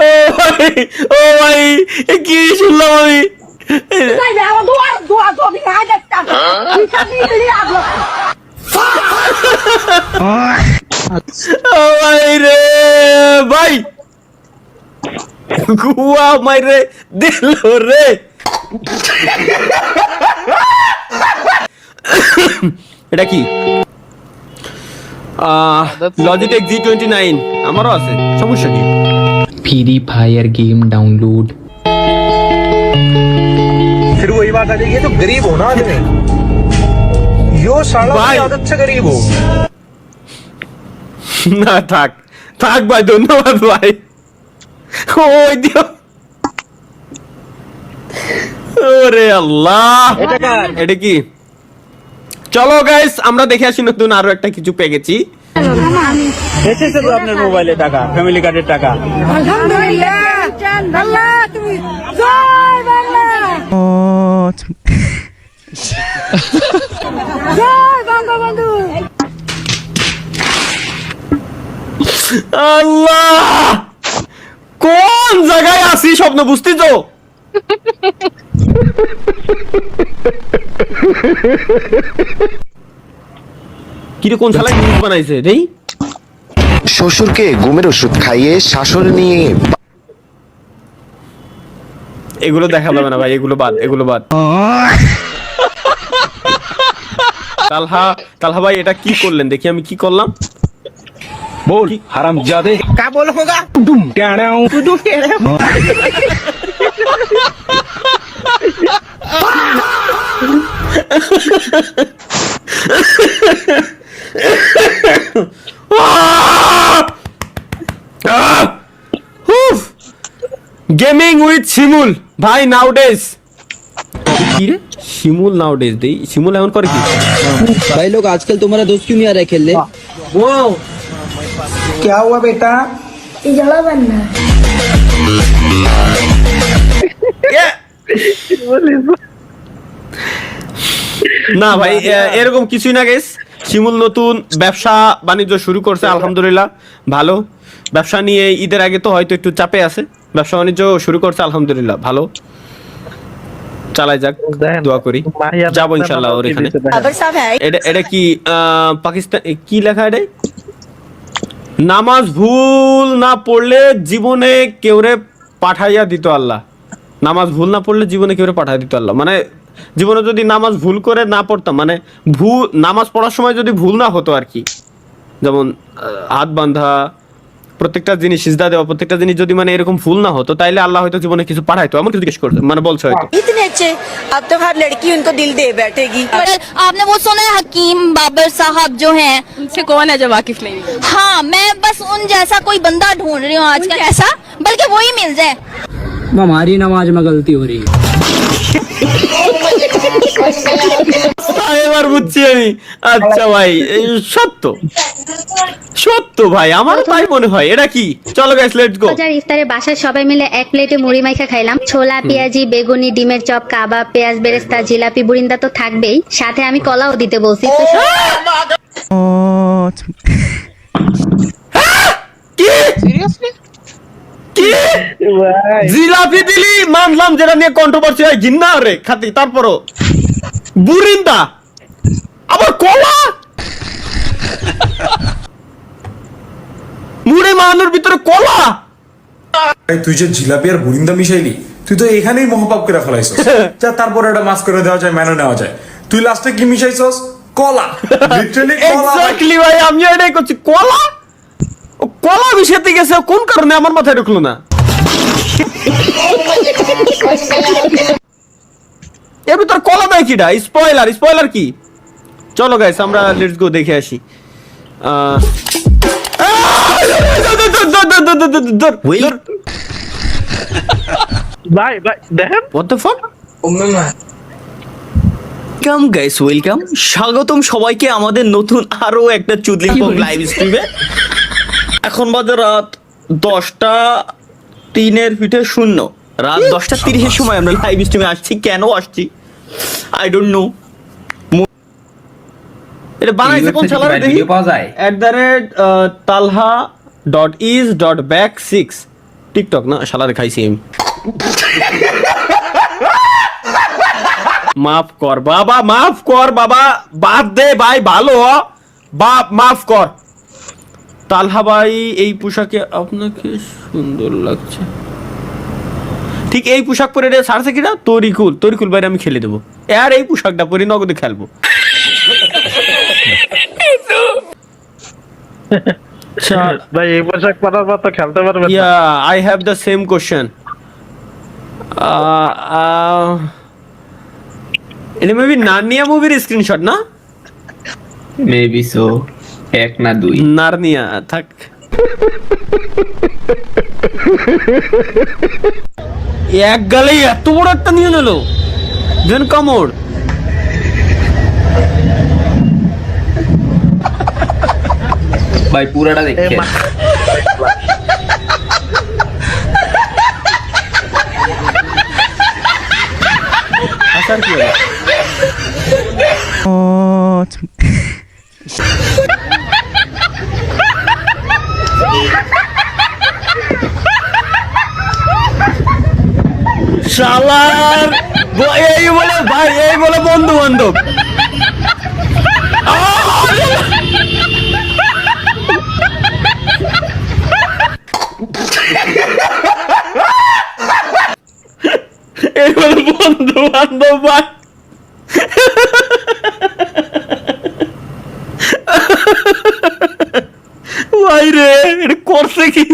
ও ভাই, ও ভাই, এ কি শুনলাম আমি? ও ভাই রে ভাই, গুয়া মাইরে দিল রে। এটা কি? লজিটেক G29 আমারও আছে, সমস্যা কি? Free fire game download. फिर वही बात आ जाएगी, तो गरीब हो ना आदमी, यो साला भाई। की आदत से गरीब हो। না থাক থাক ভাই, ধন্যবাদ ভাই। ওই দিও, ওরে আল্লাহ, এটা কি? চলো গাইস, আমরা দেখে আসি নতুন আরো একটা কিছু পেয়ে গেছি। এসেছে তো আপনার মোবাইলে টাকা, ফ্যামিলি কার্ডের টাকা। আলহামদুলিল্লাহ, আল্লাহ তুমি জয় বাংলা, জয় বঙ্গবন্ধু। আল্লাহ, কোন জায়গায় আছি স্বপ্ন বুঝতে তো? কিরে, কোন শালায় নিউজ বানাইছে রে? শ্বশুরকে ঘুমের ওষুধ খাইয়ে শাশুড় নিয়ে এগুলো দেখা যাবে না ভাই, এগুলো বাদ, এগুলো বাদ। তালহা, তালহা ভাই এটা কি করলেন? দেখি আমি কি করলাম। बोल हरामजादे, क्या बोल होगा? डुम टेढ़ाऊ, डुम टेढ़ाऊ। গেমিং উইথ শিমুল ভাই নাউডেজ। কি রে শিমুল নাউডেজ? দেই শিমুল এমন করে কি? भाई लोग आजकल तुम्हारा दोस्त क्यों नहीं आ रहा है खेलने? वो क्या हुआ बेटा? जला बनना না ভাই, এরকম কিছুই না গাইস। শিমুল নতুন ব্যবসা বাণিজ্য শুরু করছে, আলহামদুলিল্লাহ ভালো। ব্যবসা নিয়ে ঈদের আগে তো হয়তো একটু চাপে আছে, ব্যবসা বাণিজ্য শুরু করছে আলহামদুলিল্লাহ ভালো। চালাই যাক, দোয়া করি, যাবো ইনশাআল্লাহ ওর এখানে। এটা এটা কি পাকিস্তান কি লেখা? এটা নামাজ ভুল না পড়লে জীবনে কেউরে পাঠাইয়া দিত আল্লাহ। নামাজ ভুল না পড়লে জীবনে কেউরে পাঠাইয়া দিত আল্লাহ, মানে জীবনে যদি নামাজ ভুল করে না পড়তাম, মানে ভুল নামাজ পড়ার সময় যদি ভুল না হতো আর কি, যেমন হাত বাঁধা, প্রত্যেকটা জিনিস সিজদা দেওয়া, প্রত্যেকটা জিনিস যদি মানে এরকম ভুল না হতো, তাইলে আল্লাহ হয়তো জীবনে কিছু পাঠাইতো। আমার কিছু জিজ্ঞেস করতে মানে বলছে হয়তো इतने अच्छे, अब तो हर लड़की उनको दिल दे बैठेगी। आपने वो सुना है हकीम बाबर साहब जो हैं? उनसे कौन है जो वाकिफ नहीं? हाँ, मैं बस उन जैसा कोई बंदा ढूंढ रही हूँ आजकल, ऐसा बल्कि वही मिल जाए। हमारी नमाज में गलती हो रही है। এবার বুঝছি আমি। আচ্ছা ভাই, সত্য সত্য ভাই, আমার তাই মনে হয়। এটা কি? চলো গাইস, লেটস গো। ইফতারে বাসায় সবাই মিলে এক প্লেটে মুড়ি মাইখা খাইলাম। ছোলা, পেঁয়াজি, বেগুনি, ডিমের চপ, কাবাব, পেঁয়াজ বেরেস্তা, জিলাপি, বুরিন্দা তো থাকবেই, সাথে আমি কলাও দিতে বলছি। তো কি জিলাপি দিলি মানলাম, যেটা নিয়ে কন্ট্রোভার্সি হয় ঘিন্না রে খাতি, তারপরও বুরিন্দা আবার কলা, মুড়ে মানানোর ভিতরে কলা। তুই যে জিলাপি আর বুরিন্দা মিশাইলি, তুই তো এখানেই মহাপাপ করে ফেলাইছস। যা তারপরে এটা মাফ করে দেওয়া যায়, মেনে নেওয়া যায়। তুই লাস্টে কি মিশাইছস? কলা, লিটারালি কলা। এক্স্যাক্টলি ভাই, আমিও এটাই করছি। কলা, কলা মিশাতে গেছে কোন কারণে আমার মাথায় ঢুকলো না। এর ভিতর কলা দেয় কিটা? স্পয়লার, স্পয়লার কি? চলো গাইস, আমরা লেটস গো দেখে আসি। ভাই ভাই দেখেন, What the fuck? Welcome guys, welcome, স্বাগতম সবাইকে আমাদের নতুন আরো একটা চুদলিপং লাইভ স্ট্রিমে। এখন বাজে রাত 10:03 রাত 10:30 সময় আমরা লাইভ স্ট্রিমে আসছি। কেন আসছি আই ডোন্ট নো। এটা বানাইছে কোন শালারে দেখি? ভিডিও পাওয়া যায়। @ তালহা .is.back6 টিকটক না শালারে খাইছি আমি। মাফ কর বাবা, মাফ কর বাবা, বাদ দে ভাই, ভালো হ বাপ, মাফ কর। তালহা ভাই এই পোশাকে আপনাকে সুন্দর লাগছে। ঠিক এই পোশাক পরে রে সারছে কিনা তরিকুল ভাই আমি খেলে দেবো, আর এই পোশাকটা পরে নগদে খেলবো। ভাই এই পোশাক পরার পর তো খেলতে পারবে না। Yeah, I have the same question. এটা মেবি নার্নিয়া মুভির স্ক্রিনশট না? Maybe so. 1 না 2 নার্নিয়া থাক। এক গালে এত বড় একটা নিয়ে নিল, দেন কামড়। ভাই পুরাটা দেখে আসার কি হলো? শালার এই বলে ভাই, এই বলে বন্ধু বান্ধব। এই বলে বন্ধু বান্ধব ভাই। ভাই রে এটা করছে কি?